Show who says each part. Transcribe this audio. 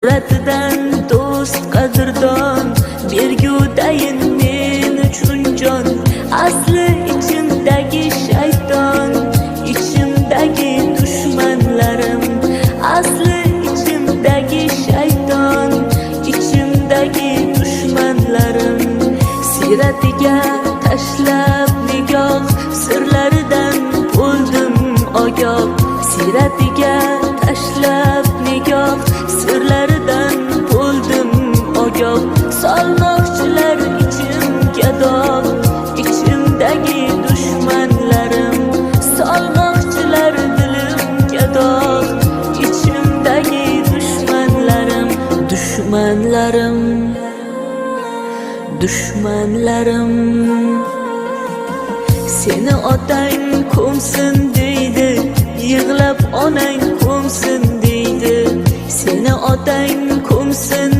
Speaker 1: Suratidan do'st qadrdon, bergudayin men uchun jon. Asli ichimdagi shayton, ichimdagi dushmanlarim. Asli ichimdagi shayton, ichimdagi dushmanlarim. Siratiga tashlab nigoh, sirlaridan bo'ldim ogoh. Siratiga tashlab nigoh, sirlaridan bo'ldim ogoh. Solmoqchilar ichimga dog', ichimdagi dushmanlarim. Solmoqchilar dilimga dog', ichimdagi dushmanlarim. Dushmanlarim, dushmanlarim. Seni otang ko'msin deydi, yig'lab onang ko'msin deydi. Seni otang ko'msin